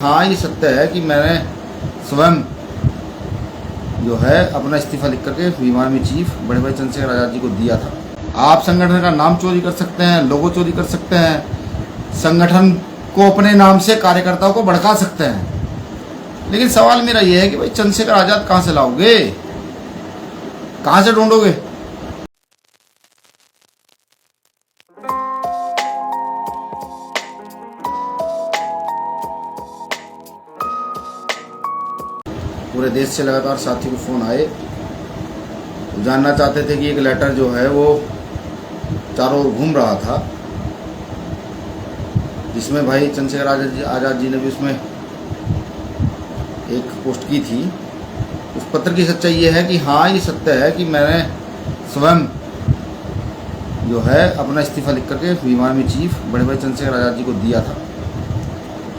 हाँ, ये सत्य है कि मैंने स्वयं जो है अपना इस्तीफा लिख करके भीम आर्मी चीफ बड़े भाई चंद्रशेखर आज़ाद जी को दिया था। आप संगठन का नाम चोरी कर सकते हैं, लोगो चोरी कर सकते हैं, संगठन को अपने नाम से कार्यकर्ताओं को भड़का सकते हैं, लेकिन सवाल मेरा ये है कि भाई चंद्रशेखर आज़ाद कहाँ से लाओगे, कहाँ से ढूंढोगे? पूरे देश से लगातार साथियों को फ़ोन आए, जानना चाहते थे कि एक लेटर जो है वो चारों ओर घूम रहा था, जिसमें भाई चंद्रशेखर आज़ाद जी ने भी उसमें एक पोस्ट की थी। उस पत्र की सच्चाई ये है कि हाँ, ये सत्य है कि मैंने स्वयं जो है अपना इस्तीफा लिख करके भीम आर्मी चीफ बड़े भाई चंद्रशेखर आज़ाद जी को दिया था।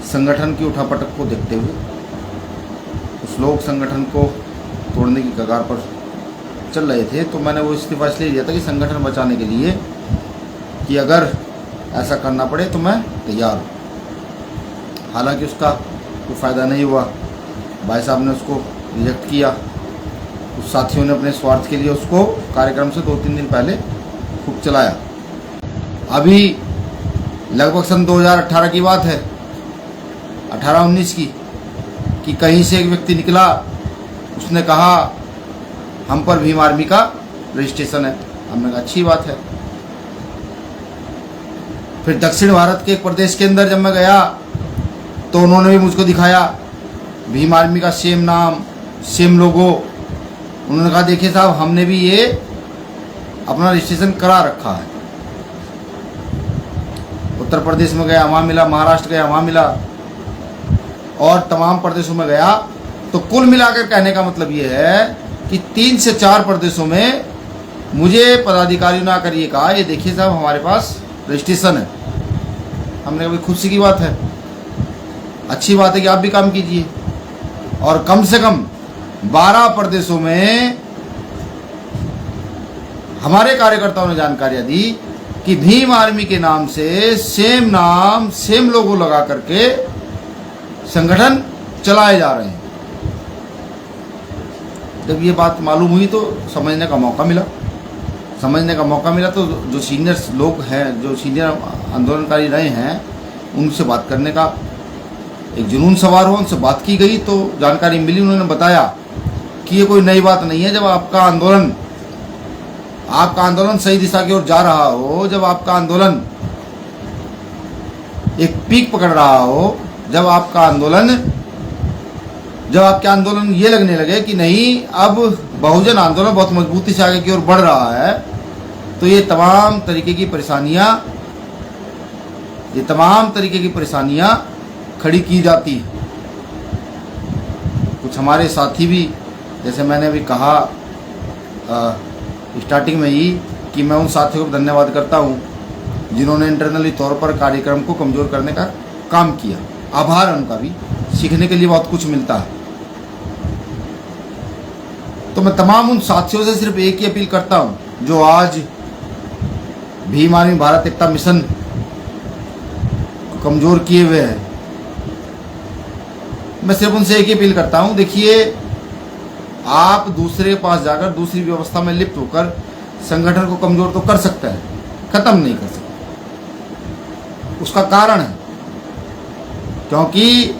संगठन की उठापटक को देखते हुए, उस लोग संगठन को तोड़ने की कगार पर चल रहे थे, तो मैंने वो इस्तीफा इसलिए दिया था कि संगठन बचाने के लिए, कि अगर ऐसा करना पड़े तो मैं तैयार हूँ। हालांकि उसका कोई फ़ायदा नहीं हुआ, भाई साहब ने उसको रिजेक्ट किया। उस साथियों ने अपने स्वार्थ के लिए उसको कार्यक्रम से 2-3 दिन पहले खूब चलाया। अभी लगभग सन 2018 की बात है, 18-19 की, कि कहीं से एक व्यक्ति निकला, उसने कहा हम पर भीम आर्मी का रजिस्ट्रेशन है। हमने कहा अच्छी बात है। फिर दक्षिण भारत के एक प्रदेश के अंदर जब मैं गया तो उन्होंने भी मुझको दिखाया भीम आर्मी का सेम नाम, सेम लोगो। उन्होंने कहा देखिए साहब, हमने भी ये अपना रजिस्ट्रेशन करा रखा है। उत्तर प्रदेश में गया वहाँ मिला, महाराष्ट्र गया वहाँ मिला, और तमाम प्रदेशों में गया। तो कुल मिलाकर कहने का मतलब ये है कि 3 से 4 प्रदेशों में मुझे पदाधिकारियों ने आकर ये कहा, ये देखिए साहब हमारे पास रजिस्ट्रेशन है। हमने कहा खुशी की बात है, अच्छी बात है कि आप भी काम कीजिए। और कम से कम 12 प्रदेशों में हमारे कार्यकर्ताओं ने जानकारियां दी कि भीम आर्मी के नाम से सेम नाम, सेम लोगो लगा करके संगठन चलाए जा रहे हैं। जब ये बात मालूम हुई तो समझने का मौका मिला। तो जो सीनियर लोग हैं, जो सीनियर आंदोलनकारी रहे हैं, उनसे बात करने का एक जुनून सवार हुआ। उनसे बात की गई तो जानकारी मिली, उन्होंने बताया कि ये कोई नई बात नहीं है। जब आपका आंदोलन सही दिशा की ओर जा रहा हो, जब आपका आंदोलन एक पीक पकड़ रहा हो, जब आपके आंदोलन ये लगने लगे कि नहीं, अब बहुजन आंदोलन बहुत मजबूती से आगे की ओर बढ़ रहा है, तो ये तमाम तरीके की परेशानियां खड़ी की जाती हैं। कुछ हमारे साथी भी, जैसे मैंने अभी कहा स्टार्टिंग में ही, कि मैं उन साथियों को धन्यवाद करता हूं जिन्होंने इंटरनली तौर पर कार्यक्रम को कमज़ोर करने का काम किया। आभार है उनका भी, सीखने के लिए बहुत कुछ मिलता है। तो मैं तमाम उन साथियों से सिर्फ एक ही अपील करता हूं जो आज भीम आर्मी भारत एकता मिशन को कमज़ोर किए हुए हैं। मैं सिर्फ उनसे एक ही अपील करता हूं, देखिए आप दूसरे के पास जाकर दूसरी व्यवस्था में लिप्त होकर संगठन को कमज़ोर तो कर सकते हैं, ख़त्म नहीं कर सकते। उसका कारण है क्योंकि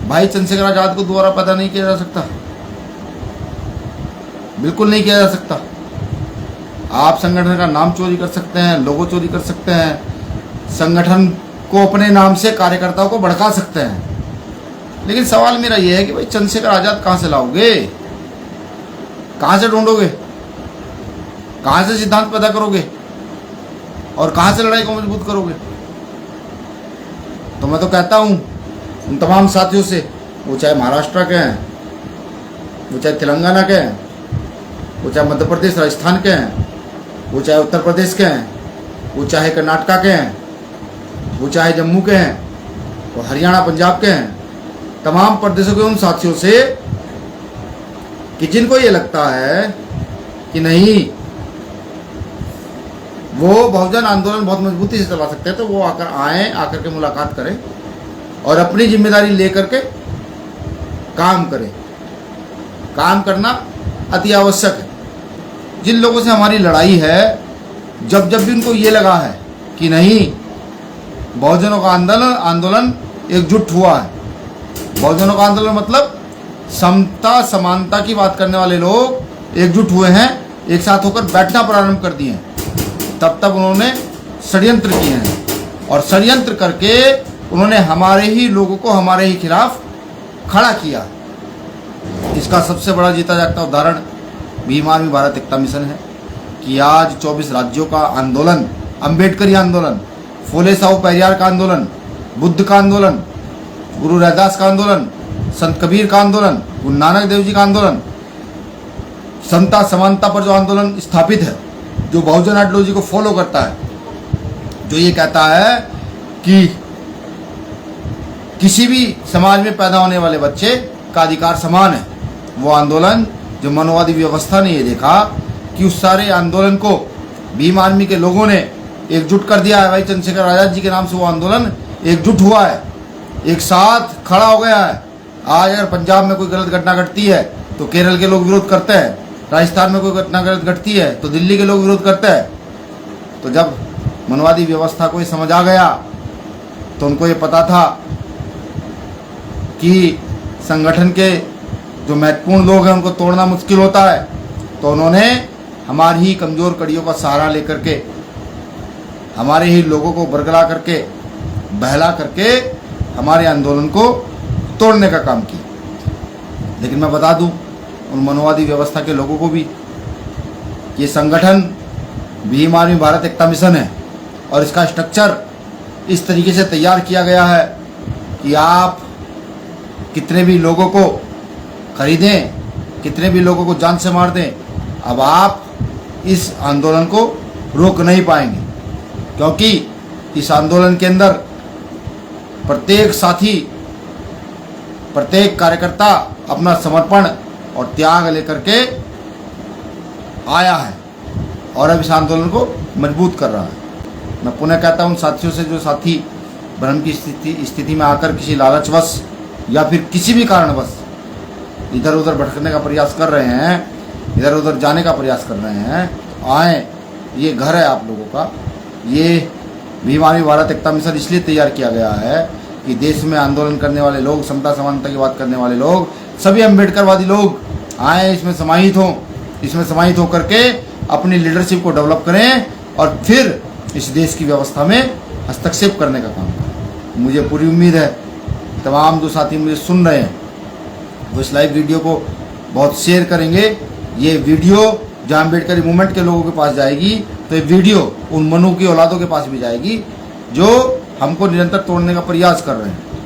भाई चंद्रशेखर आज़ाद को दोबारा पैदा नहीं किया जा सकता, बिल्कुल नहीं किया जा सकता। आप संगठन का नाम चोरी कर सकते हैं, लोगो चोरी कर सकते हैं, संगठन को अपने नाम से कार्यकर्ताओं को भड़का सकते हैं, लेकिन सवाल मेरा यह है कि भाई चंद्रशेखर आज़ाद कहाँ से लाओगे, कहाँ से ढूंढोगे, कहाँ से सिद्धांत पैदा करोगे, और कहाँ से लड़ाई को मजबूत करोगे? तो मैं तो कहता हूँ उन तमाम साथियों से, वो चाहे महाराष्ट्र के हैं, वो चाहे तेलंगाना के हैं, वो चाहे मध्य प्रदेश राजस्थान के हैं, वो चाहे उत्तर प्रदेश के हैं, वो चाहे कर्नाटक के हैं, वो चाहे जम्मू के हैं, वो हरियाणा पंजाब के हैं, तमाम प्रदेशों के उन साथियों से कि जिनको ये लगता है कि नहीं वो बहुजन आंदोलन बहुत मजबूती से चला सकते हैं, तो वो आकर के मुलाकात करें और अपनी जिम्मेदारी लेकर के काम करें। काम करना अति आवश्यक है। जिन लोगों से हमारी लड़ाई है, जब जब भी उनको ये लगा है कि नहीं, बहुजनों का आंदोलन एकजुट हुआ है, बहुजनों का आंदोलन मतलब समता समानता की बात करने वाले लोग एकजुट हुए हैं, एक साथ होकर बैठना प्रारंभ कर दिए हैं, तब उन्होंने षड्यंत्र किए हैं और षड्यंत्र करके उन्होंने हमारे ही लोगों को हमारे ही खिलाफ खड़ा किया। इसका सबसे बड़ा जीता जागता उदाहरण भीम आर्मी भारत एकता मिशन है कि आज 24 राज्यों का आंदोलन, अंबेडकरी आंदोलन, फुले साहू पेरियार का आंदोलन, बुद्ध का आंदोलन, गुरु रैदास का आंदोलन, संत कबीर का आंदोलन, गुरु नानक देव जी का आंदोलन, समता समानता पर जो आंदोलन स्थापित है, जो बहुजन आइडियोलॉजी को फॉलो करता है, जो ये कहता है कि किसी भी समाज में पैदा होने वाले बच्चे का अधिकार समान है, वो आंदोलन, जो मनोवादी व्यवस्था ने ये देखा कि उस सारे आंदोलन को भीम आर्मी के लोगों ने एकजुट कर दिया है। भाई चंद्रशेखर आजाद जी के नाम से वो आंदोलन एकजुट हुआ है, एक साथ खड़ा हो गया है। आज अगर पंजाब में कोई गलत घटना घटती है तो केरल के लोग विरोध करते हैं, राजस्थान में कोई घटना गलत घटती है तो दिल्ली के लोग विरोध करते हैं। तो जब मनवादी व्यवस्था को ये समझ आ गया तो उनको ये पता था कि संगठन के जो महत्वपूर्ण लोग हैं उनको तोड़ना मुश्किल होता है, तो उन्होंने हमारी ही कमज़ोर कड़ियों का सहारा लेकर के हमारे ही लोगों को बरगला करके, बहला करके हमारे आंदोलन को तोड़ने का काम किया। लेकिन मैं बता दूं उन मनोवादी व्यवस्था के लोगों को भी, ये संगठन भीम आर्मी भारत एकता मिशन है और इसका स्ट्रक्चर इस तरीके से तैयार किया गया है कि आप कितने भी लोगों को खरीदें, कितने भी लोगों को जान से मार दें, अब आप इस आंदोलन को रोक नहीं पाएंगे, क्योंकि इस आंदोलन के अंदर प्रत्येक साथी, प्रत्येक कार्यकर्ता अपना समर्पण और त्याग लेकर के आया है और अब इस आंदोलन को मजबूत कर रहा है। मैं पुनः कहता हूं साथियों से, जो साथी भ्रम की स्थिति में आकर किसी लालचवश या फिर किसी भी कारणवश इधर उधर भटकने का प्रयास कर रहे हैं, इधर उधर जाने का प्रयास कर रहे हैं, आए, ये घर है आप लोगों का। ये भीम आर्मी भारत एकता मिशन इसलिए तैयार किया गया है कि देश में आंदोलन करने वाले लोग, समता समानता की बात करने वाले लोग, सभी अम्बेडकरवादी लोग आए, इसमें समाहित हों, इसमें समाहित होकर के अपनी लीडरशिप को डेवलप करें और फिर इस देश की व्यवस्था में हस्तक्षेप करने का काम करें। मुझे पूरी उम्मीद है तमाम जो साथी मुझे सुन रहे हैं वो इस लाइव वीडियो को बहुत शेयर करेंगे। ये वीडियो जहाँ अम्बेडकरी मूवमेंट के लोगों के पास जाएगी तो ये वीडियो उन मनु की औलादों के पास भी जाएगी जो हमको निरंतर तोड़ने का प्रयास कर रहे हैं।